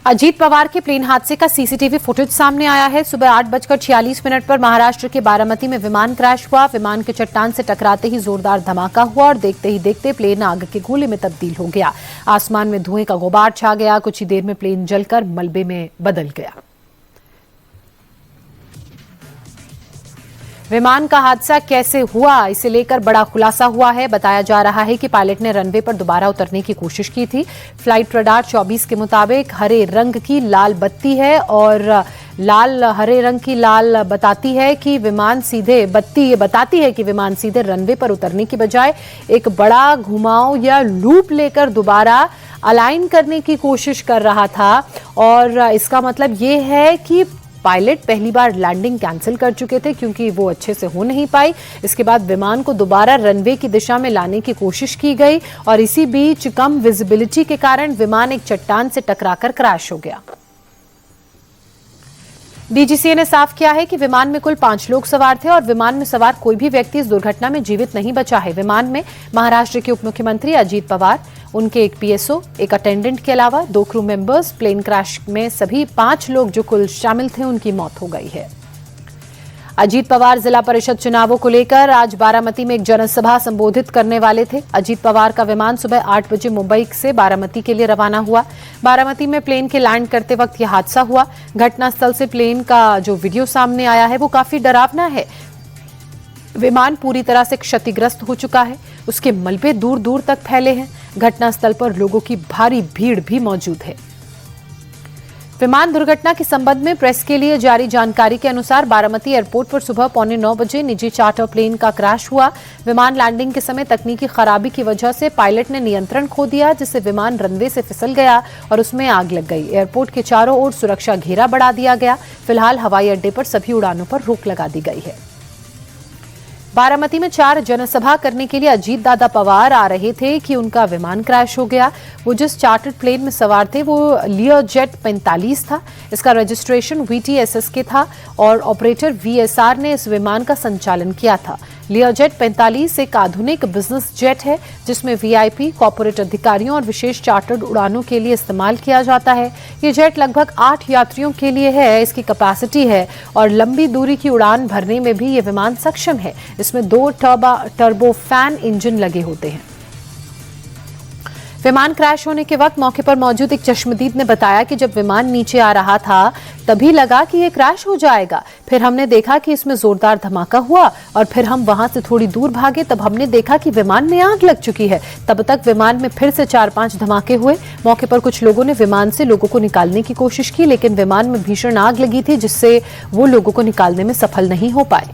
अजीत पवार के प्लेन हादसे का सीसीटीवी फुटेज सामने आया है। सुबह 8:46 पर महाराष्ट्र के बारामती में विमान क्रैश हुआ। विमान के चट्टान से टकराते ही जोरदार धमाका हुआ और देखते ही देखते प्लेन आग के गोले में तब्दील हो गया। आसमान में धुएं का गुबार छा गया। कुछ ही देर में प्लेन जलकर मलबे में बदल गया। विमान का हादसा कैसे हुआ, इसे लेकर बड़ा खुलासा हुआ है। बताया जा रहा है कि पायलट ने रनवे पर दोबारा उतरने की कोशिश की थी। फ्लाइट रडार 24 के मुताबिक हरे रंग की लाल बत्ती है और हरे रंग की लाल बताती है कि विमान सीधे रनवे पर उतरने की बजाय एक बड़ा घुमाव या लूप लेकर दोबारा अलाइन करने की कोशिश कर रहा था। और इसका मतलब ये है कि पायलट पहली बार लैंडिंग कैंसिल कर चुके थे क्योंकि वो अच्छे से हो नहीं पाई। इसके बाद विमान को दोबारा रनवे की दिशा में लाने की कोशिश की गई और इसी बीच कम विजिबिलिटी के कारण विमान एक चट्टान से टकराकर क्रैश हो गया। डीजीसीए ने साफ किया है कि विमान में कुल 5 लोग सवार थे और विमान में सवार कोई भी व्यक्ति इस दुर्घटना में जीवित नहीं बचा है। विमान में महाराष्ट्र के उप मुख्यमंत्री अजीत पवार, उनके एक पीएसओ, एक अटेंडेंट के अलावा 2 क्रू मेंबर्स, प्लेन क्रैश में सभी 5 लोग जो कुल शामिल थे उनकी मौत हो गई है। अजीत पवार जिला परिषद चुनावों को लेकर आज बारामती में एक जनसभा संबोधित करने वाले थे। अजीत पवार का विमान सुबह 8 बजे मुंबई से बारामती के लिए रवाना हुआ। बारामती में प्लेन के लैंड करते वक्त यह हादसा हुआ। घटनास्थल से प्लेन का जो वीडियो सामने आया है वो काफी डरावना है। विमान पूरी तरह से क्षतिग्रस्त हो चुका है। उसके मलबे दूर दूर तक फैले हैं। घटनास्थल पर लोगों की भारी भीड़ भी मौजूद है। विमान दुर्घटना के संबंध में प्रेस के लिए जारी जानकारी के अनुसार बारामती एयरपोर्ट पर सुबह 8:45 बजे निजी चार्टर प्लेन का क्रैश हुआ। विमान लैंडिंग के समय तकनीकी खराबी की वजह से पायलट ने नियंत्रण खो दिया, जिससे विमान रनवे से फिसल गया और उसमें आग लग गई। एयरपोर्ट के चारों ओर सुरक्षा घेरा बढ़ा दिया गया। फिलहाल हवाई अड्डे पर सभी उड़ानों पर रोक लगा दी गई है। बारामती में 4 जनसभा करने के लिए अजीत दादा पवार आ रहे थे कि उनका विमान क्रैश हो गया। वो जिस चार्टर्ड प्लेन में सवार थे वो लियोजेट 45 था। इसका रजिस्ट्रेशन VTSS के था और ऑपरेटर VSR ने इस विमान का संचालन किया था। लियोजेट 45 एक आधुनिक बिजनेस जेट है जिसमें VIP, कॉर्पोरेट अधिकारियों और विशेष चार्टर्ड उड़ानों के लिए इस्तेमाल किया जाता है। ये जेट लगभग 8 यात्रियों के लिए है, इसकी कैपेसिटी है और लंबी दूरी की उड़ान भरने में भी ये विमान सक्षम है। इसमें 2 टर्बो फैन इंजन लगे होते हैं। विमान क्रैश होने के वक्त मौके पर मौजूद एक चश्मदीद ने बताया कि जब विमान नीचे आ रहा था तभी लगा कि ये क्रैश हो जाएगा। फिर हमने देखा कि इसमें जोरदार धमाका हुआ और फिर हम वहां से थोड़ी दूर भागे। तब हमने देखा कि विमान में आग लग चुकी है। तब तक विमान में फिर से 4-5 धमाके हुए। मौके पर कुछ लोगों ने विमान से लोगों को निकालने की कोशिश की, लेकिन विमान में भीषण आग लगी थी जिससे वो लोगों को निकालने में सफल नहीं हो पाए।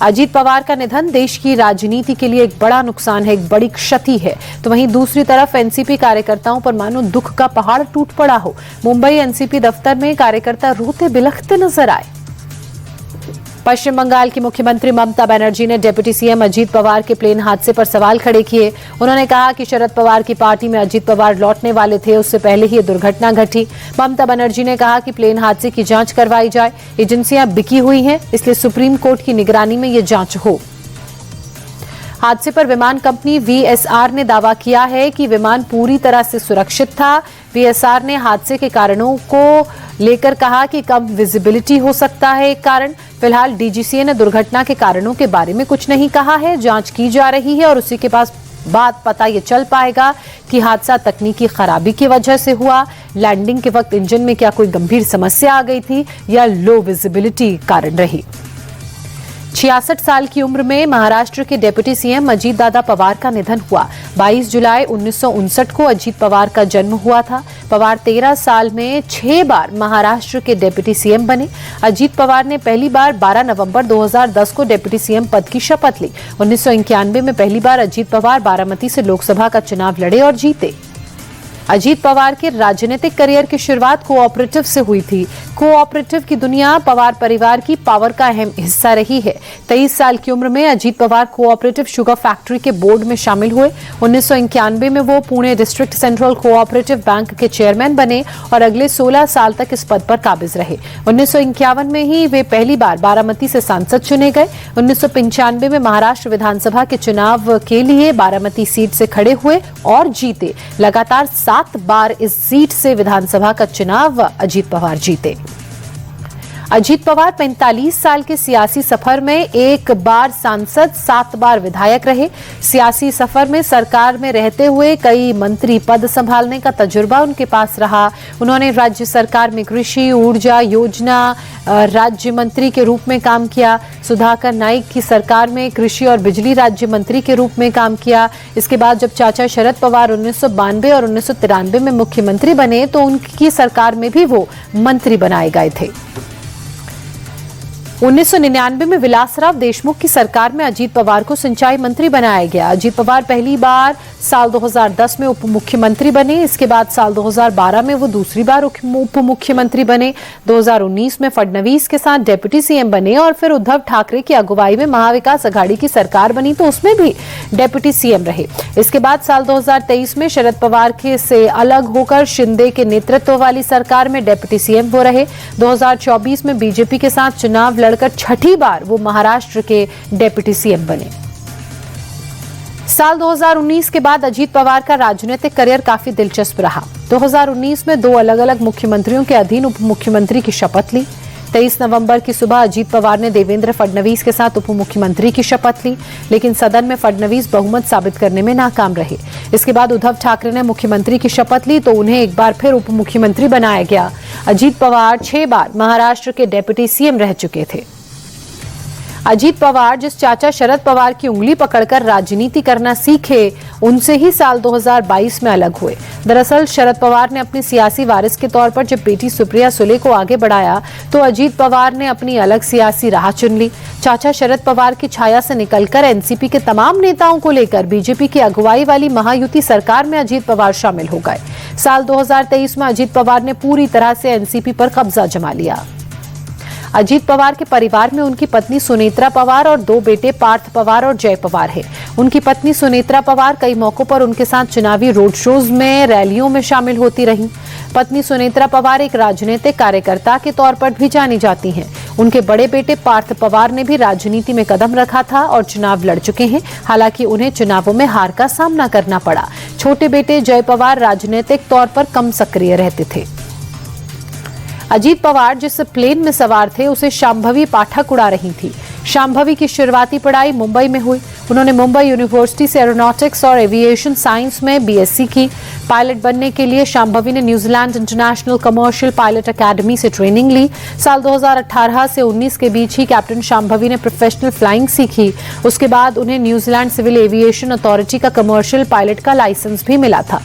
अजीत पवार का निधन देश की राजनीति के लिए एक बड़ा नुकसान है, एक बड़ी क्षति है। तो वहीं दूसरी तरफ एनसीपी कार्यकर्ताओं पर मानो दुख का पहाड़ टूट पड़ा हो। मुंबई एनसीपी दफ्तर में कार्यकर्ता रोते बिलखते नजर आए। पश्चिम बंगाल की मुख्यमंत्री ममता बनर्जी ने डिप्टी सीएम अजीत पवार के प्लेन हादसे पर सवाल खड़े किए। उन्होंने कहा कि शरद पवार की पार्टी में अजीत पवार लौटने वाले थे, उससे पहले ही ये दुर्घटना घटी। ममता बनर्जी ने कहा कि प्लेन हादसे की जांच करवाई जाए। एजेंसियां बिकी हुई हैं, इसलिए सुप्रीम कोर्ट की निगरानी में ये जांच हो। हादसे पर विमान कंपनी VSR ने दावा किया है कि विमान पूरी तरह से सुरक्षित था। VSR ने हादसे के कारणों को लेकर कहा कि कम विजिबिलिटी हो सकता है एक कारण। फिलहाल DGCA ने दुर्घटना के कारणों के बारे में कुछ नहीं कहा है। जांच की जा रही है और उसी के बाद पता ये चल पाएगा कि हादसा तकनीकी खराबी की वजह से हुआ, लैंडिंग के वक्त इंजन में क्या कोई गंभीर समस्या आ गई थी या लो विजिबिलिटी कारण रही। 66 साल की उम्र में महाराष्ट्र के डिप्टी सीएम अजीत दादा पवार का निधन हुआ। 22 जुलाई 1959 को अजीत पवार का जन्म हुआ था। पवार 13 साल में 6 बार महाराष्ट्र के डिप्टी सीएम बने। अजीत पवार ने पहली बार 12 नवंबर 2010 को डिप्टी सीएम पद की शपथ ली। 1991 में पहली बार अजीत पवार बारामती से लोकसभा का चुनाव लड़े और जीते। अजीत पवार के राजनीतिक करियर की शुरुआत कोऑपरेटिव से हुई थी। कोऑपरेटिव की दुनिया पवार परिवार की पावर का अहम हिस्सा रही है। 23 साल की उम्र में Ajit Pawar cooperative sugar factory के बोर्ड में शामिल हुए। 1991 में वो Pune district central cooperative bank के चेयरमैन बने और अगले 16 साल तक इस पद पर काबिज रहे। 1951 में ही वे पहली बार बारामती से सांसद चुने गए। 1995 में महाराष्ट्र विधानसभा के चुनाव के लिए बारामती सीट से खड़े हुए और जीते। लगातार 7 बार इस सीट से विधानसभा का चुनाव अजीत पवार जीते। अजीत पवार 45 साल के सियासी सफर में 1 बार सांसद, 7 बार विधायक रहे। सियासी सफर में सरकार में रहते हुए कई मंत्री पद संभालने का तजुर्बा उनके पास रहा। उन्होंने राज्य सरकार में कृषि, ऊर्जा योजना राज्य मंत्री के रूप में काम किया। सुधाकर नाइक की सरकार में कृषि और बिजली राज्य मंत्री के रूप में काम किया। इसके बाद जब चाचा शरद पवार 1992 और 1993 में मुख्यमंत्री बने तो उनकी सरकार में भी वो मंत्री बनाए गए थे। 1999 में विलासराव देशमुख की सरकार में अजीत पवार को सिंचाई मंत्री बनाया गया। अजीत पवार पहली बार साल 2010 में उप मुख्यमंत्री बने। इसके बाद साल 2012 में वो दूसरी बार उप मुख्यमंत्री बने। 2019 में फडणवीस के साथ डिप्टी सीएम बने और फिर उद्धव ठाकरे की अगुवाई में महाविकास अघाड़ी की सरकार बनी तो उसमें भी डिप्टी सीएम रहे। इसके बाद साल 2023 में शरद पवार के से अलग होकर शिंदे के नेतृत्व वाली सरकार में डिप्टी सीएम वो रहे। 2024 में बीजेपी के साथ चुनाव लड़कर छठी बार वो महाराष्ट्र के डिप्टी सीएम बने। साल 2019 के बाद अजीत पवार का राजनीतिक करियर काफी दिलचस्प रहा। 2019 में 2 अलग-अलग मुख्यमंत्रियों के अधीन उप मुख्यमंत्री की शपथ ली। 23 नवंबर की सुबह अजीत पवार ने देवेंद्र फडणवीस के साथ उप मुख्यमंत्री की शपथ ली, लेकिन सदन में फडणवीस बहुमत साबित करने में नाकाम रहे। इसके बाद उद्धव ठाकरे ने मुख्यमंत्री की शपथ ली तो उन्हें एक बार फिर उप मुख्यमंत्री बनाया गया। अजीत पवार 6 बार महाराष्ट्र के डिप्टी सीएम रह चुके थे। अजीत पवार जिस चाचा शरद पवार की उंगली पकड़कर राजनीति करना सीखे, उनसे ही साल 2022 में अलग हुए। दरअसल शरद पवार ने अपनी सियासी वारिस के तौर पर जब बेटी सुप्रिया सुले को आगे बढ़ाया तो अजीत पवार ने अपनी अलग सियासी राह चुन ली। चाचा शरद पवार की छाया से निकलकर एनसीपी के तमाम नेताओं को लेकर बीजेपी की अगुवाई वाली महायुति सरकार में अजीत पवार शामिल हो गए। साल 2023 में अजीत पवार ने पूरी तरह से एनसीपी पर कब्जा जमा लिया। अजीत पवार के परिवार में उनकी पत्नी सुनेत्रा पवार और 2 बेटे पार्थ पवार और जय पवार हैं। उनकी पत्नी सुनेत्रा पवार कई मौकों पर उनके साथ चुनावी रोड शोज में, रैलियों में शामिल होती रहीं। पत्नी सुनेत्रा पवार एक राजनीतिक कार्यकर्ता के तौर पर भी जानी जाती हैं। उनके बड़े बेटे पार्थ पवार ने भी राजनीति में कदम रखा था और चुनाव लड़ चुके हैं, हालांकि उन्हें चुनावों में हार का सामना करना पड़ा। छोटे बेटे जय पवार राजनीतिक तौर पर कम सक्रिय रहते थे। अजीत पवार जिस प्लेन में सवार थे उसे शांभवी पाठक उड़ा रही थी। शांभवी की शुरुआती पढ़ाई मुंबई में हुई। उन्होंने मुंबई यूनिवर्सिटी से एरोनॉटिक्स और एविएशन साइंस में बीएससी की। पायलट बनने के लिए शांभवी ने New Zealand international commercial pilot academy से ट्रेनिंग ली। साल 2018 से 19 के बीच ही कैप्टन शांभवी ने प्रोफेशनल फ्लाइंग सीखी। उसके बाद उन्हें न्यूजीलैंड सिविल एविएशन अथॉरिटी का कमर्शियल पायलट का लाइसेंस भी मिला था।